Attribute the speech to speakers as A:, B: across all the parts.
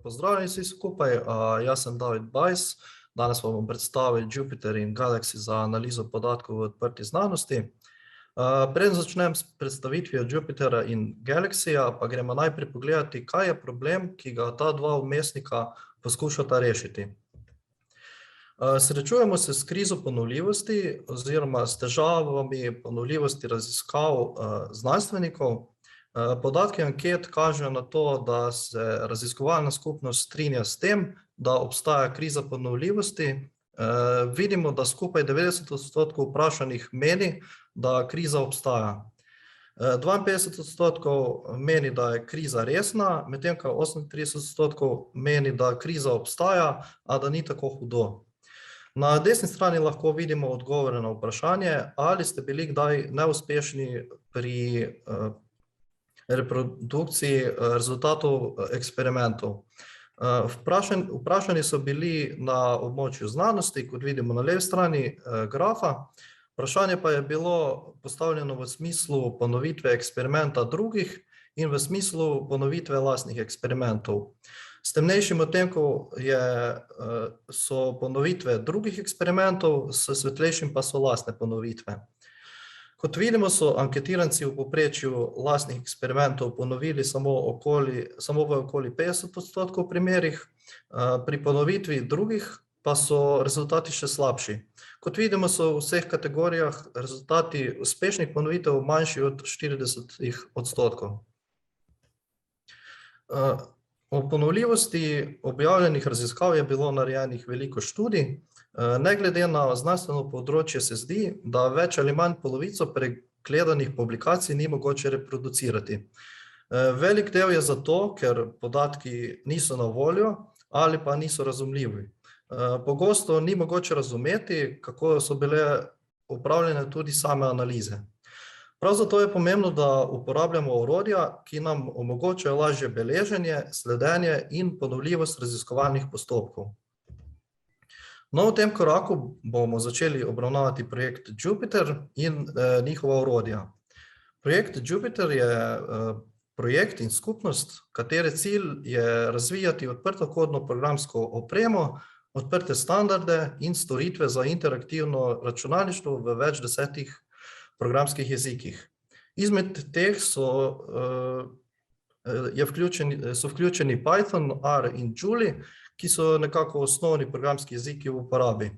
A: Pozdravljeni vsi skupaj, jaz sem David Bajs, danes vam bom predstavil Jupyter in Galaxy za analizo podatkov v odprti znanosti. Preden začnem s predstavitvijo Jupytera in Galaxyja, pa gremo najprej pogledati, kaj je problem, ki ga ta dva vmesnika poskušata rešiti. Srečujemo se s krizo ponovljivosti oziroma s težavami ponovljivosti raziskav znanstvenikov. Podatki anket kažejo na to, da se raziskovalna skupnost strinja s tem, da obstaja kriza ponovljivosti. Vidimo, da skupaj 90% vprašanih meni, da kriza obstaja. 52% meni, da je kriza resna, medtem ko 38% meni, da kriza obstaja, a da ni tako hudo. Na desni strani lahko vidimo odgovore na vprašanje, ali ste bili kdaj neuspešni pri reprodukciji rezultatov eksperimentov. Vprašani so bili na območju znanosti, kot vidimo na levi strani grafa. Vprašanje pa je bilo postavljeno v smislu ponovitve eksperimenta drugih in v smislu ponovitve lastnih eksperimentov. S temnejšim odtenkom so ponovitve drugih eksperimentov, s svetlejšim pa so lastne ponovitve. Kot vidimo, so anketiranci v povprečju lastnih eksperimentov ponovili samo v okoli 50% primerih, pri ponovitvi drugih pa so rezultati še slabši. Kot vidimo, so v vseh kategorijah rezultati uspešnih ponovitev manjši od 40%. O ponovljivosti objavljenih raziskav je bilo narejenih veliko študij. Ne glede na znanstveno področje se zdi, da več ali manj polovico pregledanih publikacij ni mogoče reproducirati. Velik del je zato, ker podatki niso na voljo ali pa niso razumljivi. Pogosto ni mogoče razumeti, kako so bile opravljene tudi same analize. Prav zato je pomembno, da uporabljamo orodja, ki nam omogočajo lažje beleženje, sledenje in ponovljivost raziskovalnih postopkov. No, v tem koraku bomo začeli obravnavati projekt Jupyter in njihova orodja. Projekt Jupyter je projekt in skupnost, katere cilj je razvijati odprtokodno programsko opremo, odprte standarde in storitve za interaktivno računalništvo v več 10 programskih jezikih. Izmed teh so vključeni Python, R in Julie, ki so nekako osnovni programski jeziki v uporabi.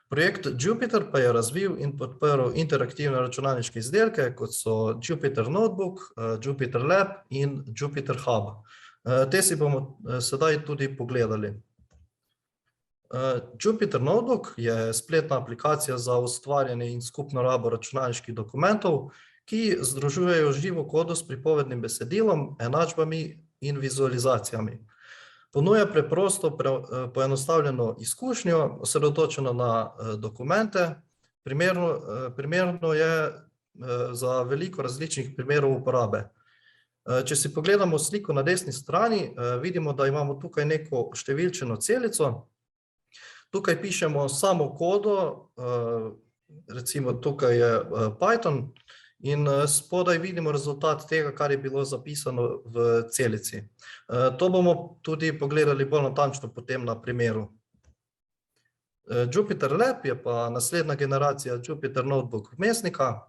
A: Projekt Jupyter pa je razvil in podprl interaktivne računalniške izdelke, kot so Jupyter Notebook, Jupyter Lab in Jupyter Hub. Te si bomo sedaj tudi pogledali. Jupyter Notebook je spletna aplikacija za ustvarjanje in skupno rabo računalniških dokumentov, ki združujejo živo kodo s pripovednim besedilom, enačbami in vizualizacijami. Ponuja preprosto poenostavljeno izkušnjo, osredotočeno na dokumente, primerno je za veliko različnih primerov uporabe. Če si pogledamo sliko na desni strani, vidimo, da imamo tukaj neko številčeno celico. Tukaj pišemo samo kodo, recimo tukaj je Python, in spodaj vidimo rezultat tega, kar je bilo zapisano v celici. To bomo tudi pogledali bolj natančno potem na primeru. Jupyter Lab je pa naslednja generacija Jupyter Notebook vmesnika,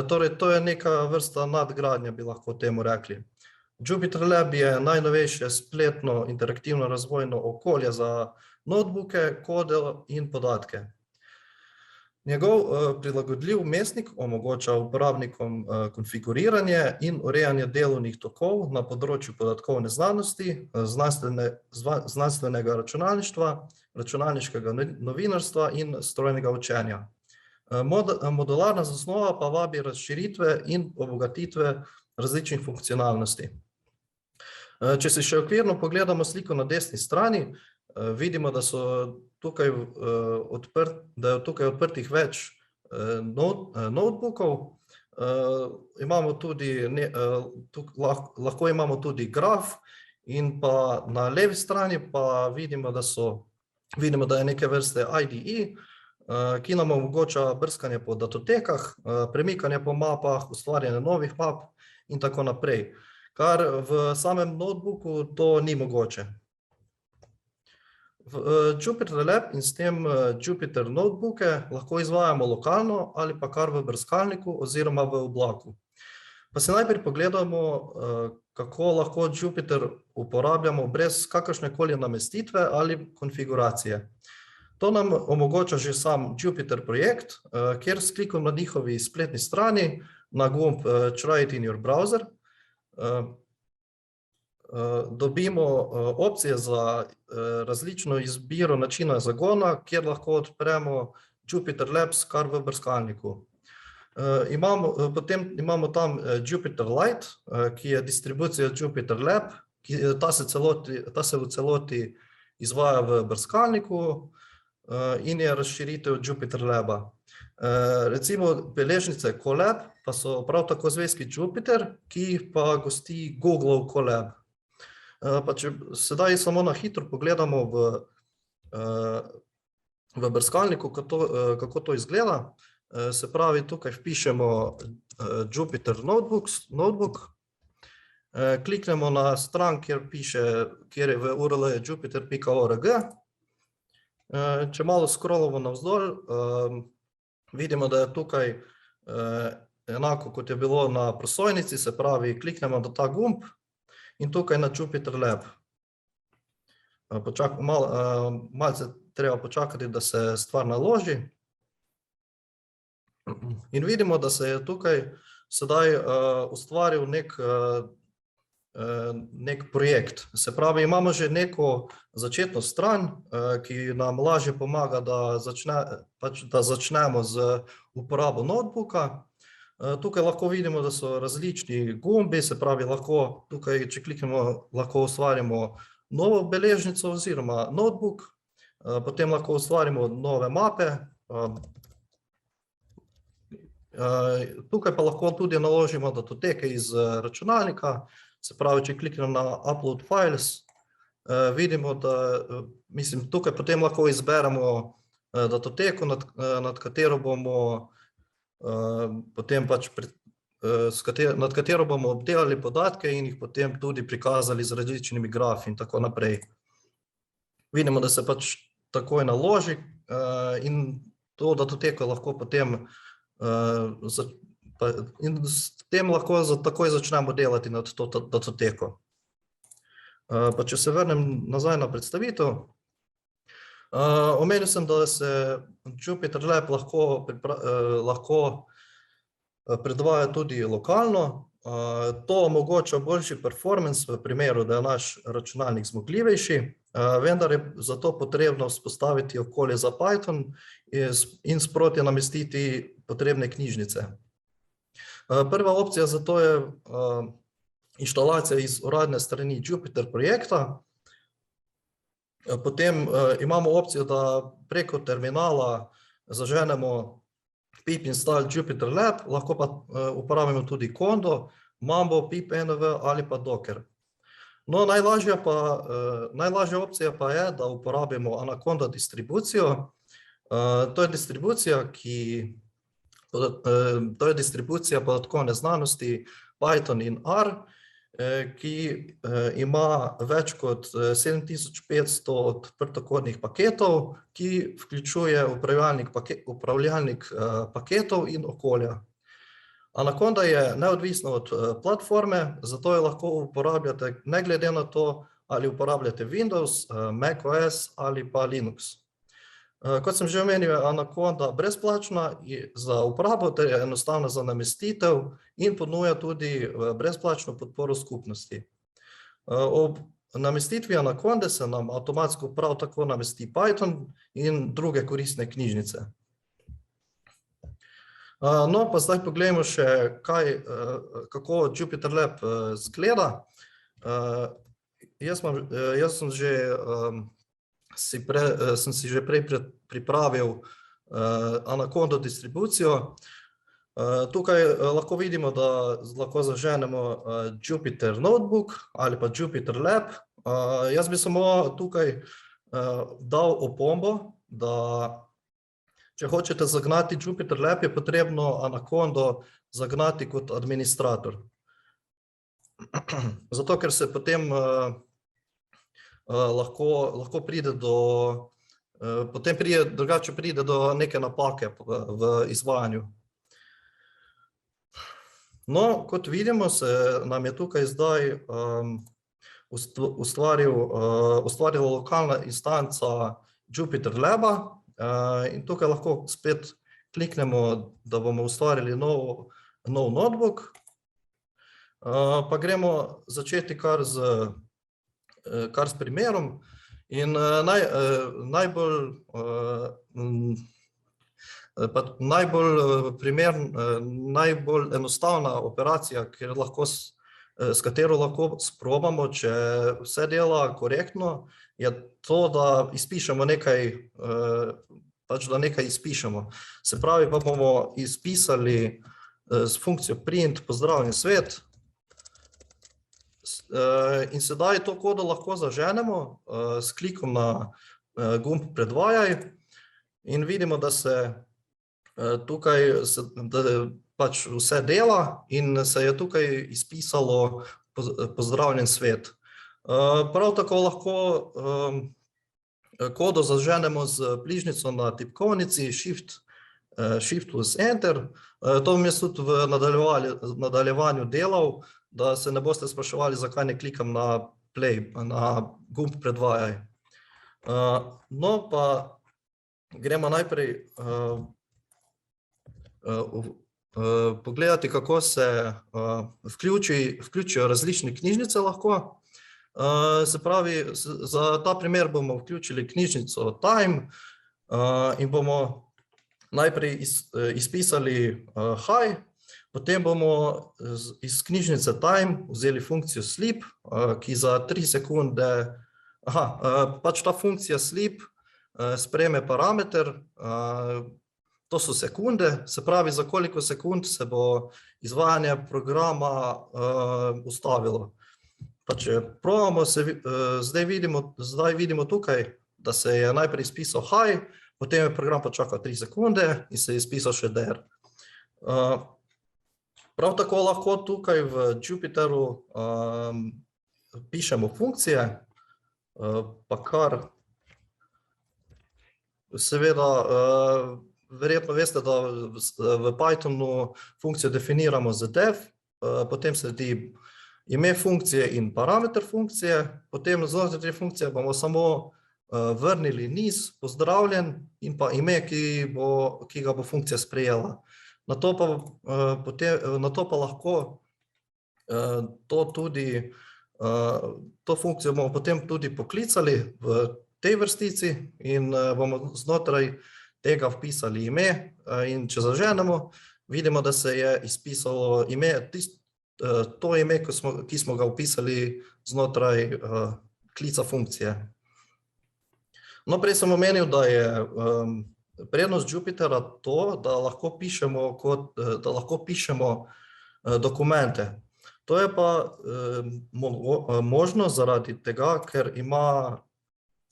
A: torej to je neka vrsta nadgradnja, bi lahko temu rekli. Jupyter Lab je najnovejše spletno interaktivno razvojno okolje za notebooke, kode in podatke. Njegov prilagodljiv vmesnik omogoča uporabnikom konfiguriranje in urejanje delovnih tokov na področju podatkovne znanosti, znanstvenega računalništva, računalniškega novinarstva in strojnega učenja. Modularna zasnova pa vabi razširitve in obogatitve različnih funkcionalnosti. Če si še okvirno pogledamo sliko na desni strani, vidimo, da je tukaj odprtih več notebookov. Lahko imamo tudi graf in pa na levi strani pa vidimo, da je neke vrste IDE, ki nam omogoča brskanje po datotekah, premikanje po mapah, ustvarjanje novih map in tako naprej. kar v samem notebooku to ni mogoče. Jupyter Lab in s tem Jupyter notebooke lahko izvajamo lokalno ali pa kar v brskalniku oziroma v oblaku. Pa se najprej pogledamo, kako lahko Jupyter uporabljamo brez kakršnekoli namestitve ali konfiguracije. To nam omogoča že sam Jupyter projekt, kjer s klikom na njihovi spletni strani na gumb Try it in your browser dobimo opcije za različno izbiro načina zagona, kjer lahko odpremo Jupyter Labs kar v brskalniku. Potem imamo tam Jupyter Lite, ki je distribucija Jupyter Lab, ta se v celoti izvaja v brskalniku in je razširitev Jupyter Laba. Recimo beležnice Colab pa so prav tako zvezki Jupyter, ki pa gosti Google Colab. Pa če sedaj samo na hitro pogledamo v brskalniku, kako to izgleda, se pravi, tukaj vpišemo Jupyter Notebook, kliknemo na stran, kjer je v URL jupyter.org. Če malo scrollamo navzdol, vidimo, da je tukaj enako, kot je bilo na prosojnici, se pravi, kliknemo na ta gumb in tukaj na Jupyter Lab. Malce treba počakati, da se stvar naloži. In vidimo, da se je tukaj sedaj ustvaril nek projekt. Se pravi, imamo že neko začetno stran, ki nam lažje pomaga, da začnemo z uporabo notebooka. Tukaj lahko vidimo, da so različni gumbi, se pravi, lahko tukaj, če kliknemo, lahko ustvarimo novo beležnico oziroma notebook, potem lahko ustvarimo nove mape. Tukaj pa lahko tudi naložimo datoteke iz računalnika, se pravi, če kliknem na Upload Files, vidimo, da, tukaj potem lahko izberemo datoteko, nad katero bomo potem nad katero bomo obdelali podatke in jih potem tudi prikazali z različnimi grafi in tako naprej. Vidimo, da se takoj naloži in to datoteko lahko potem in s tem lahko takoj začnemo delati nad to datoteko. Pa če se vrnem nazaj na predstavitev, omenil sem, da se Jupyter Lab lahko predvaja tudi lokalno. To omogoča boljši performance v primeru, da je naš računalnik zmogljivejši, vendar je zato potrebno vzpostaviti okolje za Python in sproti namestiti potrebne knjižnice. Prva opcija za to je inštalacija iz uradne strani Jupyter projekta. Potem imamo opcijo, da preko terminala zaženemo pip install Jupyter Lab, lahko pa uporabimo tudi Condo, Mambo, pip-env ali pa Docker. No, najlažja opcija pa je, da uporabimo Anaconda distribucijo. To je distribucija podatkovne znanosti Python in R, ki ima več kot 7500 odprtokodnih paketov, ki vključuje upravljalnik paketov in okolja. Anaconda je neodvisna od platforme, zato jo lahko uporabljate ne glede na to, ali uporabljate Windows, macOS ali pa Linux. Kot sem že omenil, je Anaconda brezplačna za uporabo ter je enostavna za namestitev in ponuja tudi brezplačno podporo skupnosti. Ob namestitvi Anaconde se nam avtomatsko prav tako namesti Python in druge koristne knjižnice. No, pa zdaj pogledajmo še, kako Jupyter Lab zgleda. Jaz sem si že prej pripravil Anaconda distribucijo. Tukaj lahko vidimo, da lahko zaženemo Jupyter Notebook ali pa Jupyter Lab. Jaz bi samo tukaj dal opombo, da če hočete zagnati Jupyter Lab, je potrebno Anacondo zagnati kot administrator. Zato, ker se potem lahko pride do, potem drugače pride do neke napake v izvajanju. No, kot vidimo, se nam je tukaj zdaj ustvarila lokalna instanca Jupyter Laba in tukaj lahko spet kliknemo, da bomo ustvarili nov notebook. Pa gremo začeti kar s primerom in najbolj enostavna operacija, s katero lahko sprobamo, če vse dela korektno, je to, da izpišemo nekaj, da nekaj izpišemo. Se pravi, pa bomo izpisali s funkcijo print pozdravljen svet in sedaj to kodo lahko zaženemo s klikom na gumb predvajaj in vidimo, da se tukaj pač vse dela in se je tukaj izpisalo pozdravljen svet. Prav tako lahko kodo zaženemo z bližnjico na tipkovnici Shift plus Enter. To bom jaz tudi v nadaljevanju delal, da se ne boste spraševali, zakaj ne klikam na play, na gumb predvajaj. No, pa gremo najprej pogledati, kako se vključijo različne knjižnice lahko. Se pravi, za ta primer bomo vključili knjižnico Time in bomo najprej izpisali hi, potem bomo iz knjižnice Time vzeli funkcijo sleep, ki za 3 sekunde, pač ta funkcija sleep sprejme parameter, to so sekunde, se pravi, za koliko sekund se bo izvajanje programa ustavilo. Pa če probamo, zdaj vidimo tukaj, da se je najprej izpisal hi, potem je program počakal 3 sekunde in se je izpisal še der. Prav tako lahko tukaj v Jupyteru pišemo funkcije, pa kar seveda verjetno veste, da v Pythonu funkcijo definiramo z def, potem sledi ime funkcije in parameter funkcije, potem znotraj te funkcije bomo samo vrnili niz, pozdravljen in pa ime, ki ga bo funkcija sprejela. Na to pa lahko to funkcijo bomo potem tudi poklicali v tej vrstici in bomo znotraj tega vpisali ime in če zaženemo, vidimo, da se je izpisalo ime, to ime, ki smo ga vpisali znotraj klica funkcije. No, prej sem omenil, da je prednost Jupytera to, da lahko pišemo dokumente. To je pa možno zaradi tega, ker ima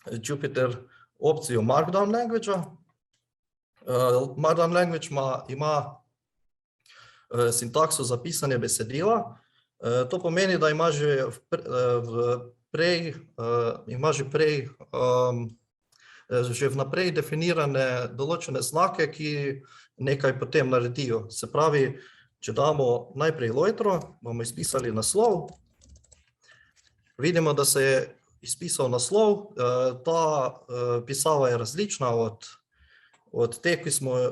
A: Jupyter opcijo Markdown language-a. Markdown language ima sintakso za pisanje besedila. To pomeni, da ima že vnaprej definirane določene znake, ki nekaj potem naredijo. Se pravi, če damo najprej lojtro, bomo izpisali naslov. Vidimo, da se je izpisal naslov. Ta pisava je različna od te,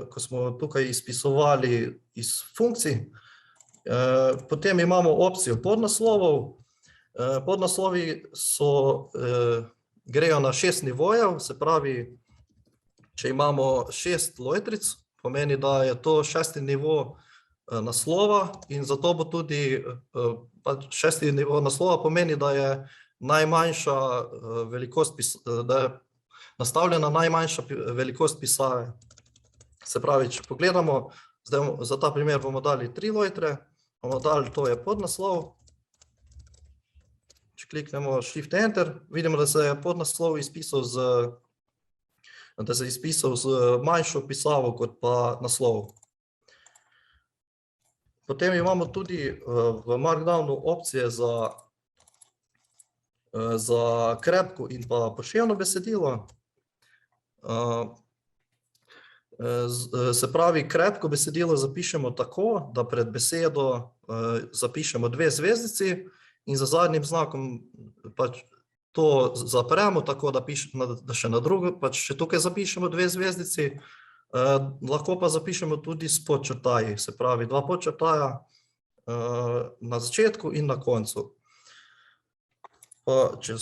A: ko smo tukaj izpisovali iz funkcij. Potem imamo opcijo podnaslovov. Podnaslovi grejo na 6 nivojev, se pravi, če imamo 6 lojtric, pomeni, da je to 6. nivo naslova in zato bo tudi 6. nivo naslova pomeni, da je najmanjša velikost, da je nastavljena najmanjša velikost pisave. Se pravi, če pogledamo, zdaj za ta primer bomo dali 3 lojtre, bomo dali, to je podnaslov. Če kliknemo Shift Enter, vidimo, da se je podnaslov izpisal z manjšo pisavo kot pa naslov. Potem imamo tudi v Markdownu opcije za krepko in pa poševno besedilo. Se pravi, krepko besedilo zapišemo tako, da pred besedo zapišemo 2 zvezdici in za zadnjim znakom pač to zapremo tako, da še na drugo, pač še tukaj zapišemo 2 zvezdici. Lahko pa zapišemo tudi s podčrtaji, se pravi 2 podčrtaja na začetku in na koncu. Pa če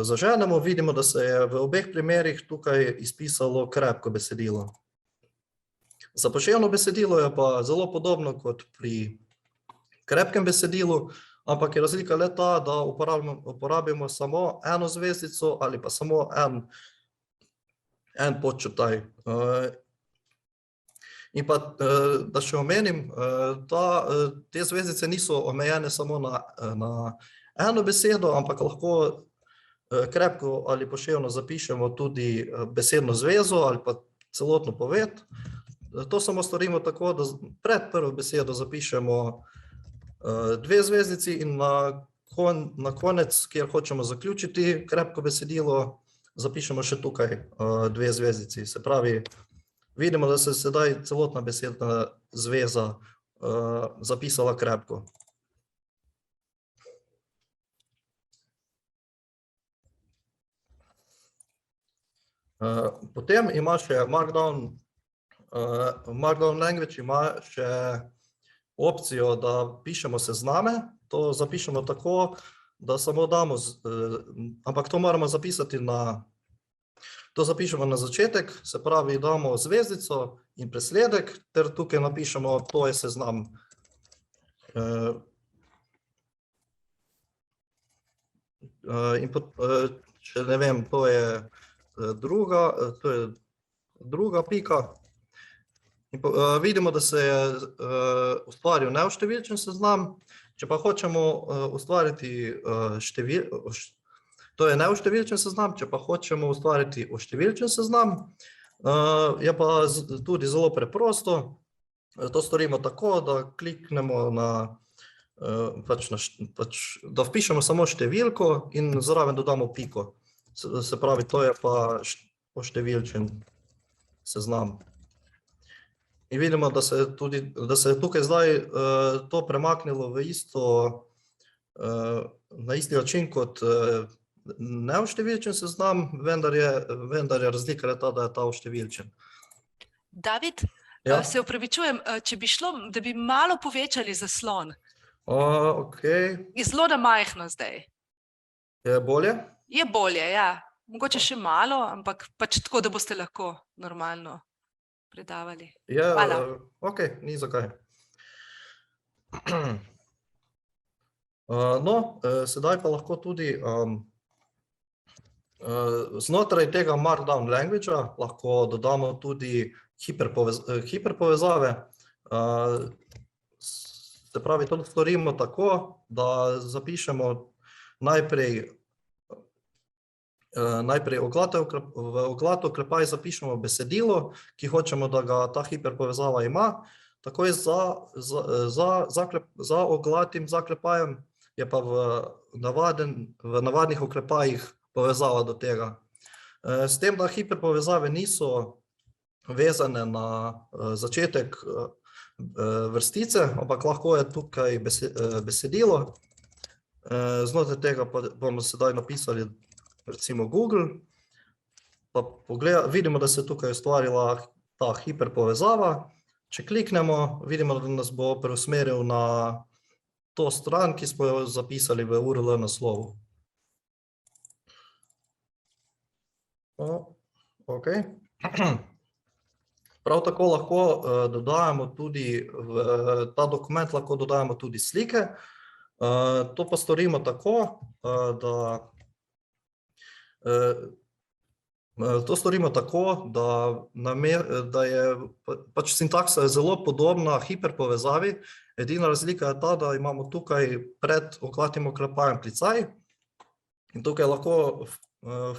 A: zaženemo, vidimo, da se je v obeh primerih tukaj izpisalo krepko besedilo. Za poševno besedilo je pa zelo podobno kot pri krepkem besedilu, ampak je razlika le ta, da uporabimo samo eno zvezdico ali pa samo en podčrtaj. In pa, da še omenim, te zvezdice niso omejene samo na eno besedo, ampak lahko krepko ali poševno zapišemo tudi besedno zvezo ali pa celotno poved. To samo storimo tako, da pred prvo besedo zapišemo 2 zvezdici in na konec, kjer hočemo zaključiti krepko besedilo, zapišemo še tukaj 2 zvezdici. Se pravi, vidimo, da se sedaj celotna besedna zveza zapisala krepko. Potem ima še Markdown Language ima še opcijo, da pišemo sezname. To zapišemo tako, da samo damo, ampak to moramo zapisati to zapišemo na začetek, se pravi, damo zvezdico in presledek, ter tukaj napišemo, to je seznam. In če ne vem, to je druga pika. In vidimo, da se je ustvaril neoštevilčen seznam. Če pa hočemo ustvariti to je neoštevilčen seznam, če pa hočemo ustvariti oštevilčen seznam, je pa tudi zelo preprosto. To storimo tako, da kliknemo da vpišemo samo številko in zraven dodamo piko. Se pravi, to je pa oštevilčen seznam. In vidimo, da se je tukaj zdaj to premaknilo na isti način kot neoštevilčen seznam, vendar je razlika le ta, da je ta oštevilčen.
B: David, se opravičujem, če bi šlo, da bi malo povečali zaslon. Je zelo da majhno zdaj.
A: Je bolje?
B: Je bolje, ja. Mogoče še malo, ampak pač tako, da boste lahko normalno predavali. Hvala.
A: Ok, ni zakaj. No, sedaj pa lahko tudi znotraj tega Markdown Language-a lahko dodamo tudi hiperpovezave. Se pravi, to storimo tako, da zapišemo najprej v oglato oklepaj zapišemo besedilo, ki hočemo, da ga ta hiperpovezava ima. Takoj za oglatim zaklepajem je pa v navadnih oklepajih povezava do tega. S tem, da hiperpovezave niso vezane na začetek vrstice, ampak lahko je tukaj besedilo. Znotraj tega pa bomo sedaj napisali recimo Google, pa vidimo, da se je tukaj ustvarila ta hiperpovezava. Če kliknemo, vidimo, da nas bo preusmeril na to stran, ki smo jo zapisali v URL naslovu. Ok. Prav tako lahko dodajamo tudi, v ta dokument lahko dodajamo tudi slike. To pa storimo tako, da je pač sintaksa zelo podobna hiperpovezavi. Edina razlika je ta, da imamo tukaj pred oglatim oklepajem klicaj in tukaj lahko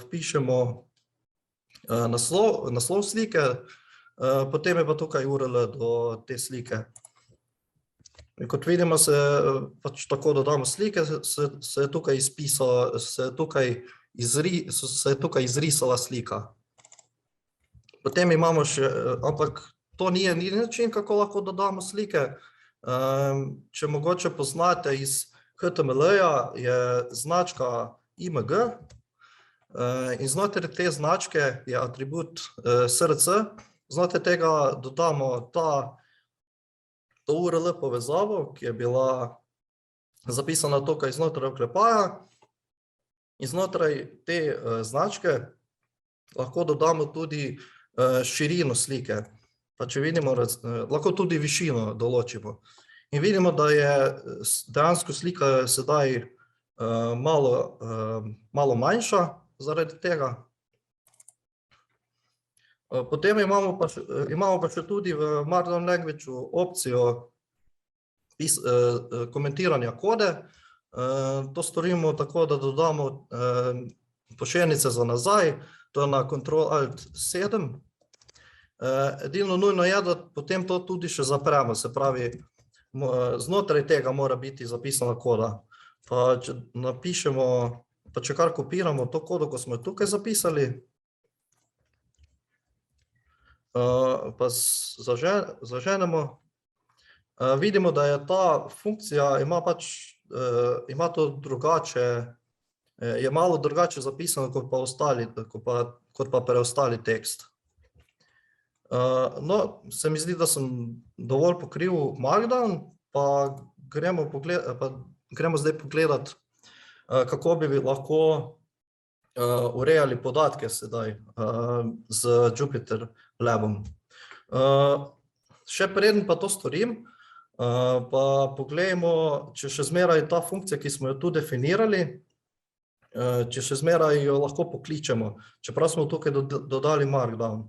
A: vpišemo naslov slike, potem je pa tukaj URL do te slike. In kot vidimo, se pač tako dodamo slike, se je tukaj izpisala, se je tukaj izrisala slika. Potem imamo še, ampak to ni način, kako lahko dodamo slike. Če mogoče poznate iz HTML-ja, je značka IMG in znotraj te značke je atribut src. Znotraj tega dodamo to URL povezavo, ki je bila zapisana tukaj znotraj oklepaja. In znotraj te značke lahko dodamo tudi širino slike. Pa če vidimo, lahko tudi višino določimo. In vidimo, da je dejansko slika sedaj malo manjša zaradi tega. Potem imamo pa še tudi v Markdown Languageu opcijo komentiranja kode. To storimo tako, da dodamo pošiljnice za nazaj, to je na Ctrl-Alt-7. Edino nujno je, da potem to tudi še zapremo, se pravi, znotraj tega mora biti zapisana koda. Pa če napišemo, pa če kar kopiramo to kodo, ko smo jo tukaj zapisali, pa zaženemo, vidimo, da je ta funkcija, ima to drugače, je malo drugače zapisano kot pa preostali tekst. No, se mi zdi, da sem dovolj pokril Markdown, pa gremo zdaj pogledat, kako bi lahko urejali podatke sedaj z Jupyter Labom. Še preden pa to storim, pa poglejmo, če še zmeraj ta funkcija, ki smo jo tu definirali, če še zmeraj jo lahko pokličemo, čeprav smo tukaj dodali Markdown.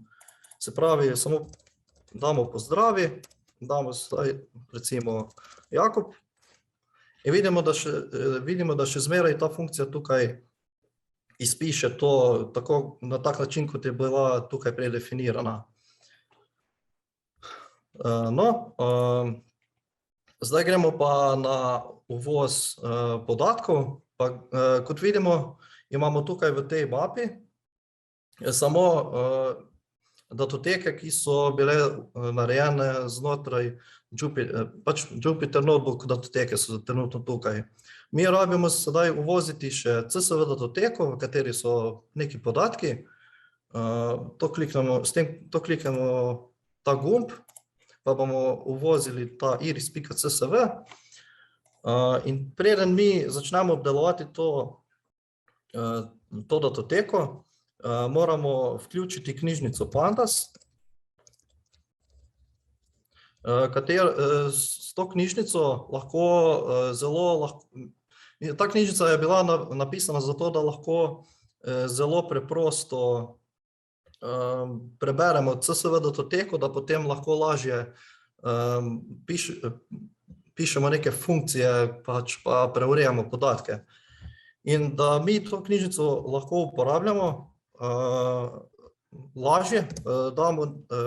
A: Se pravi, samo damo pozdravi, damo recimo Jakob in vidimo, da še zmeraj ta funkcija tukaj izpiše to na tak način, kot je bila tukaj predefinirana. No, zdaj gremo pa na uvoz podatkov. Kot vidimo, imamo tukaj v tej mapi samo datoteke, ki so bile narejene znotraj Jupyter Notebook datoteke so trenutno tukaj. Mi rabimo sedaj uvoziti še CSV datoteko, v kateri so neki podatki. S tem kliknemo ta gumb, pa bomo uvozili ta iris.csv. In preden mi začnemo obdelovati to datoteko, moramo vključiti knjižnico Pandas, s to knjižnico ta knjižnica je bila napisana zato, da lahko zelo preprosto preberemo CSV datoteko, da potem lahko lažje pišemo neke funkcije, pa preurejamo podatke. In da mi to knjižnico lahko uporabljamo lažje,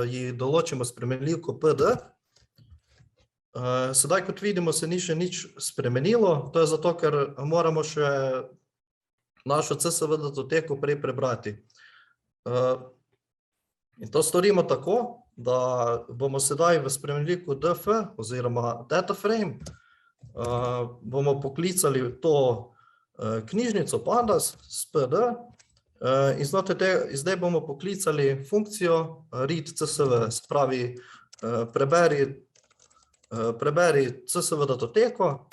A: ji določimo spremenljivko PD. Sedaj, kot vidimo, se ni še nič spremenilo, to je zato, ker moramo še našo CSV datoteko prej prebrati. In to storimo tako, da bomo sedaj v spremenljivku DF oziroma DataFrame bomo poklicali to knjižnico Pandas s PD in zdaj bomo poklicali funkcijo read.csv, se pravi preberi CSV datoteko,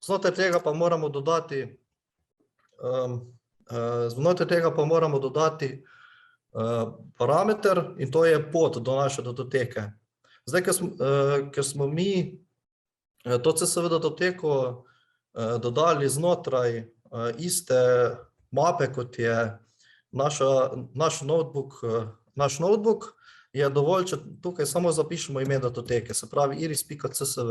A: znotraj tega pa moramo dodati parameter in to je pot do naše datoteke. Zdaj, ker smo mi to CSV datoteko dodali znotraj iste mape, kot je naš notebook, je dovolj, če tukaj samo zapišemo ime datoteke, se pravi iris.csv.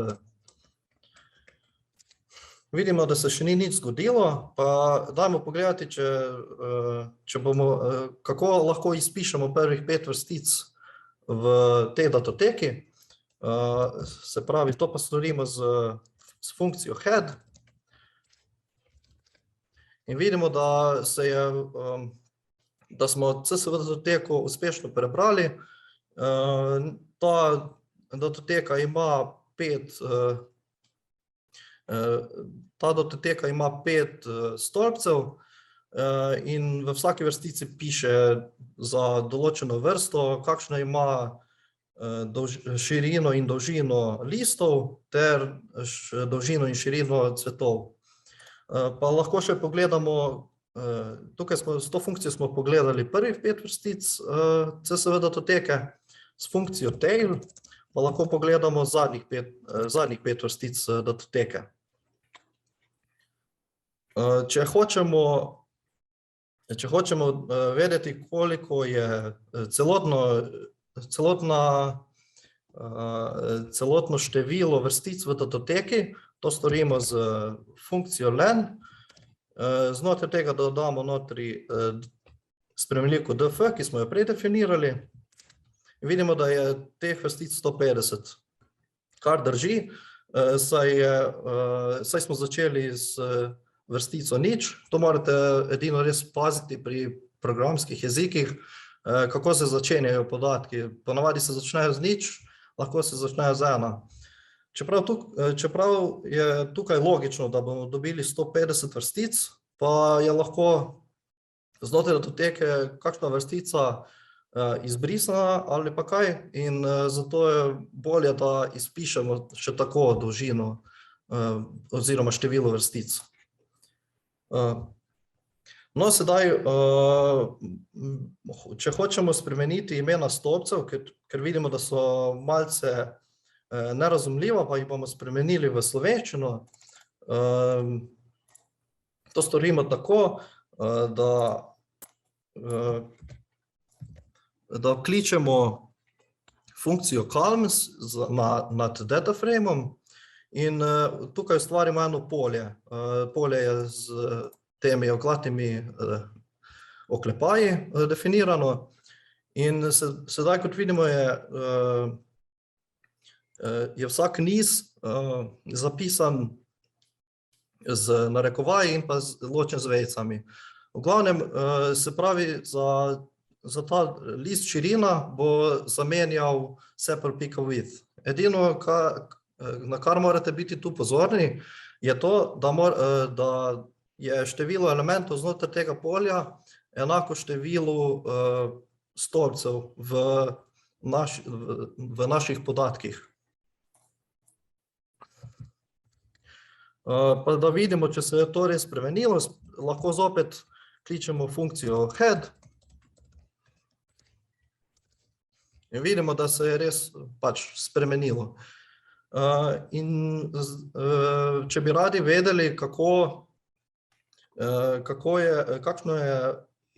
A: Vidimo, da se še ni nič zgodilo, pa dajmo pogledati, kako lahko izpišemo prvih 5 vrstic v tej datoteki. Se pravi, to pa storimo s funkcijo head. In vidimo, da smo CSV datoteko uspešno prebrali. Ta datoteka ima 5 stolpcev in v vsaki vrstici piše za določeno vrsto, kakšno ima širino in dolžino listov ter dolžino in širino cvetov. Pa lahko še pogledamo, tukaj s to funkcijo smo pogledali prvih 5 vrstic CSV datoteke, s funkcijo tail pa lahko pogledamo zadnjih 5 vrstic datoteke. Če hočemo vedeti, koliko je celotno število vrstic v datoteki, to storimo z funkcijo len. Znotraj tega dodamo notri spremenljivko df, ki smo jo prej definirali. Vidimo, da je teh vrstic 150, kar drži, saj smo začeli z vrstico nič. To morate edino res paziti pri programskih jezikih, kako se začenjajo podatki. Ponavadi se začnejo z nič, lahko se začnejo z 1. Čeprav je tukaj logično, da bomo dobili 150 vrstic, pa je lahko znotraj datoteke kakšna vrstica izbrisana ali pa kaj, in zato je bolje, da izpišemo še tako dolžino oziroma število vrstic. No, sedaj, če hočemo spremeniti imena stolpcev, ker vidimo, da so malce nerazumljiva, pa jih bomo spremenili v slovenščino. To storimo tako, da kličemo funkcijo columns nad dataframeom in tukaj ustvarimo eno polje. Polje je z temi oglatimi oklepaji definirano in sedaj, kot vidimo, je vsak niz zapisan z narekovaji in pa ločen z vejicami. V glavnem, se pravi, za ta list širina bo zamenjal sepal.width. Edino, na kar morate biti tu pozorni, je to, da je število elementov znotraj tega polja enako številu stolpcev v naših podatkih. Pa da vidimo, če se je to res spremenilo, lahko zopet kličemo funkcijo head in vidimo, da se je res pač spremenilo. In če bi radi vedeli, kakšno je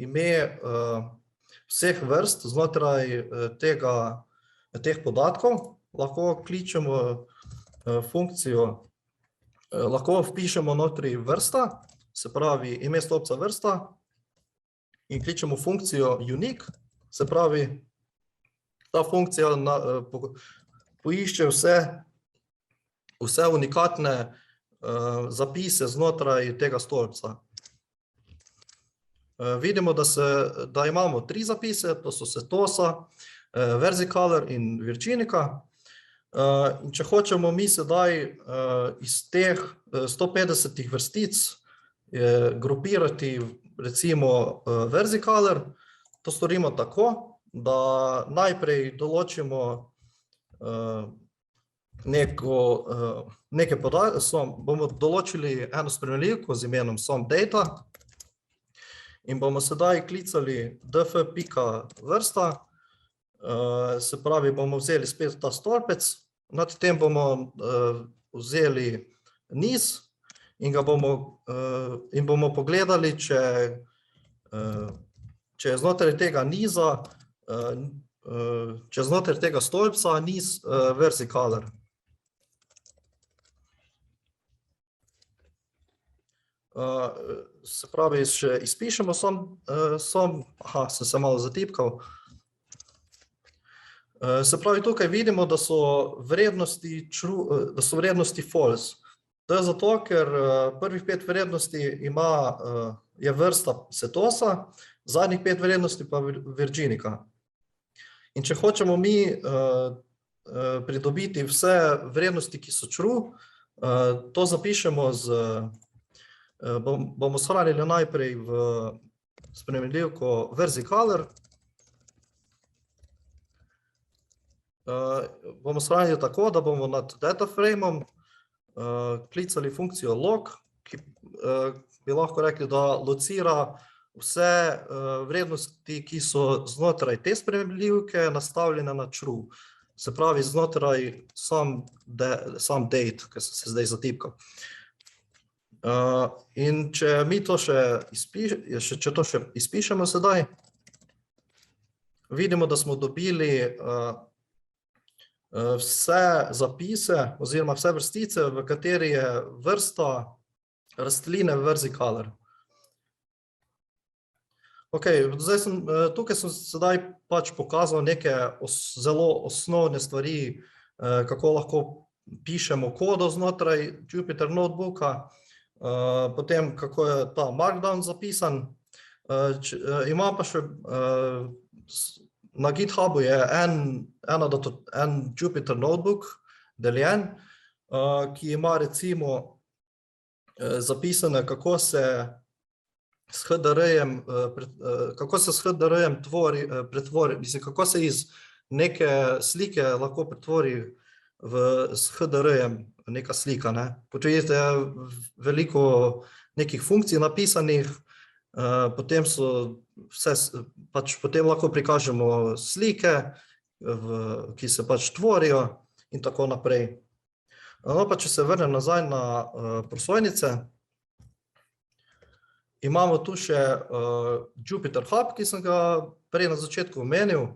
A: ime vseh vrst znotraj teh podatkov, lahko kličemo funkcijo, lahko vpišemo notri vrsta, se pravi ime stolpca vrsta, in kličemo funkcijo unique, se pravi, ta funkcija poišče vse unikatne zapise znotraj tega stolpca. Vidimo, da imamo 3 zapise, to so setosa, verzicolor in virginica. In če hočemo mi sedaj iz teh 150 vrstic grupirati recimo verzicolor, to storimo tako, da najprej določimo neke podatke, bomo določili eno spremenljivko z imenom SOMData in bomo sedaj klicali df.vrsta, se pravi, bomo vzeli spet ta stolpec, nad tem bomo vzeli niz in bomo pogledali, če je znotraj tega niza, če znotraj tega stolpca niz verzicolor. Se pravi, še izpišemo sem se malo zatipkal. Se pravi, tukaj vidimo, da so vrednosti false. To je zato, ker prvih 5 vrednosti je vrsta setosa, zadnjih 5 vrednosti pa virginika. In če hočemo mi pridobiti vse vrednosti, ki so true, to zapišemo bomo shranili najprej v spremenljivko verzi_color. Bomo shranili tako, da bomo nad dataframeom klicali funkcijo log, ki bi lahko rekli, da locira vse vrednosti, ki so znotraj te spremenljivke nastavljene na true. Se pravi, znotraj sam date, ki sem se zdaj zatipkal. In če mi to še izpišemo sedaj, vidimo, da smo dobili vse zapise oziroma vse vrstice, v kateri je vrsta rastline verzi_color. Tukaj sem sedaj pač pokazal neke zelo osnovne stvari, kako lahko pišemo kodo znotraj Jupyter Notebooka, potem kako je ta Markdown zapisan. Imam pa še na GitHubu je en Jupyter Notebook deljen, ki ima recimo zapisane, kako se s HDR-jem pretvori, mislim, kako se iz neke slike lahko pretvori s HDR-jem neka slika. Kot vidite, veliko nekih funkcij napisanih, potem lahko prikažemo slike, ki se pač tvorijo in tako naprej. No, pa če se vrnem nazaj na prosojnice, imamo tu še Jupyter Hub, ki sem ga prej na začetku omenil.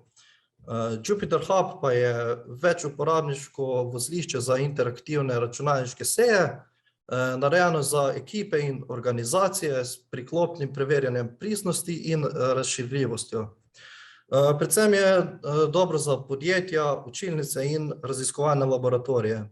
A: Jupyter Hub pa je večuporabniško vozlišče za interaktivne računalniške seje, narejeno za ekipe in organizacije s priklopnim preverjanjem pristnosti in razširljivostjo. Predvsem je dobro za podjetja, učilnice in raziskovalne laboratorije.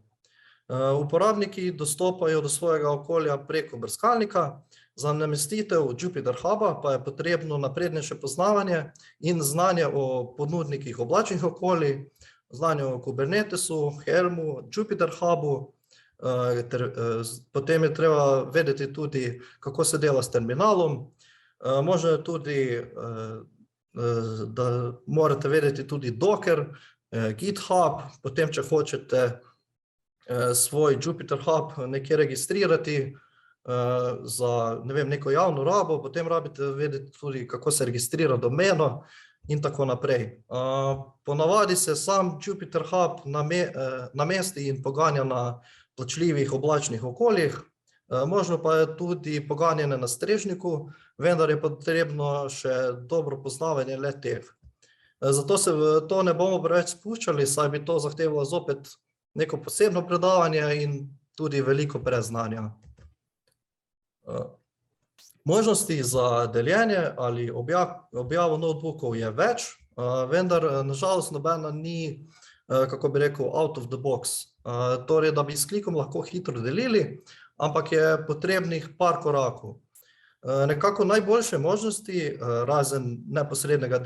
A: Uporabniki dostopajo do svojega okolja preko brskalnika, za namestitev Jupyter Huba pa je potrebno naprednejše poznavanje in znanje o ponudnikih oblačnih okolij, znanje o Kubernetesu, Helmu, Jupyter Hubu, potem je treba vedeti tudi, kako se dela s terminalom. Možno je tudi, da morate vedeti tudi Docker, GitHub, potem, če hočete svoj Jupyter Hub nekje registrirati za neko javno rabo, potem rabite vedeti tudi, kako se registrira domeno in tako naprej. Ponavadi se sam Jupyter Hub namesti in poganja na plačljivih oblačnih okoljih, možno pa je tudi poganjanje na strežniku, vendar je potrebno še dobro poznavanje le-teh. Zato se v to ne bomo preveč spuščali, saj bi to zahtevalo zopet neko posebno predavanje in tudi veliko preznanja. Možnosti za deljenje ali objavo notebookov je več, vendar nažalost nobena ni, kako bi rekel, out of the box. Torej, da bi s klikom lahko hitro delili, ampak je potrebnih par korakov. Nekako najboljše možnosti, razen neposrednega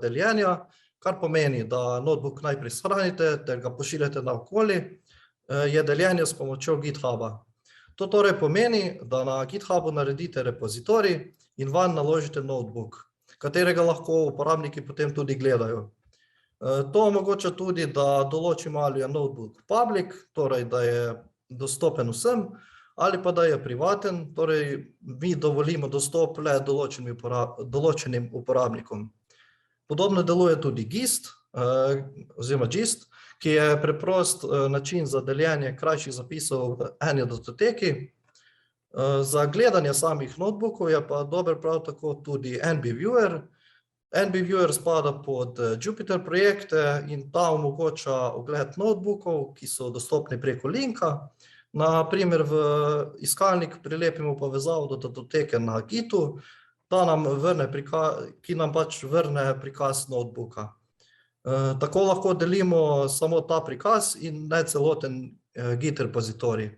A: deljenja, kar pomeni, da notebook najprej shranite ter ga pošiljate naokoli, je deljenje s pomočjo GitHuba. To torej pomeni, da na GitHubu naredite repozitorij in vanj naložite notebook, katerega lahko uporabniki potem tudi gledajo. To omogoča tudi, da določimo, ali je notebook public, torej da je dostopen vsem, ali pa da je privaten, torej mi dovolimo dostop le določenim uporabnikom. Podobno deluje tudi Gist, oziroma Gist, ki je preprost način za deljenje krajših zapisov v eni datoteki. Za gledanje samih notebookov je pa dober prav tako tudi NBViewer. NBViewer spada pod Jupyter projekte in ta omogoča ogled notebookov, ki so dostopni preko linka. Na primer v iskalnik prilepimo povezavo do datoteke na Gitu, ki nam pač vrne prikaz notebooka. Tako lahko delimo samo ta prikaz in ne celoten Git repozitorij.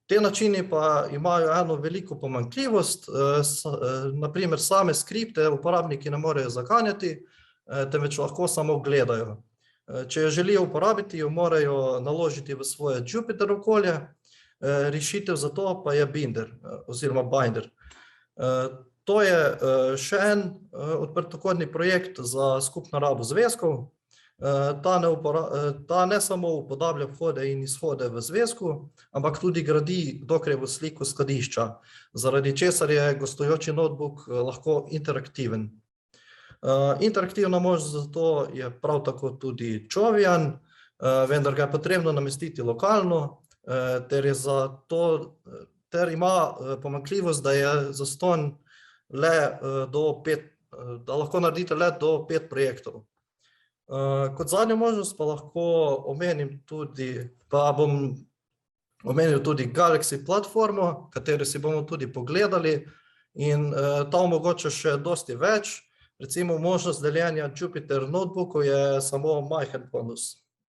A: Te načini pa imajo eno veliko pomanjkljivost, naprimer same skripte uporabniki ne morejo zaganjati, temveč lahko samo gledajo. Če jo želijo uporabiti, jo morajo naložiti v svoje Jupyter okolje, rešitev za to pa je Binder oziroma Binder. To je še en odprtokodni projekt za skupno rabo zvezkov. Ta ne samo upodablja vhode in izhode v zvezku, ampak tudi gradi dokrevo sliko skladišča, zaradi česar je gostujoči notebook lahko interaktiven. Interaktivna možnost za to je prav tako tudi Jovian, vendar ga je potrebno namestiti lokalno, ter ima pomanjkljivost, da je zastonj da lahko naredite le do 5 projektov. Kot zadnjo možnost pa lahko bom omenil tudi Galaxy platformo, katero si bomo tudi pogledali in ta omogoča še dosti več. Recimo možnost deljenja Jupyter notebookov je samo majhen bonus.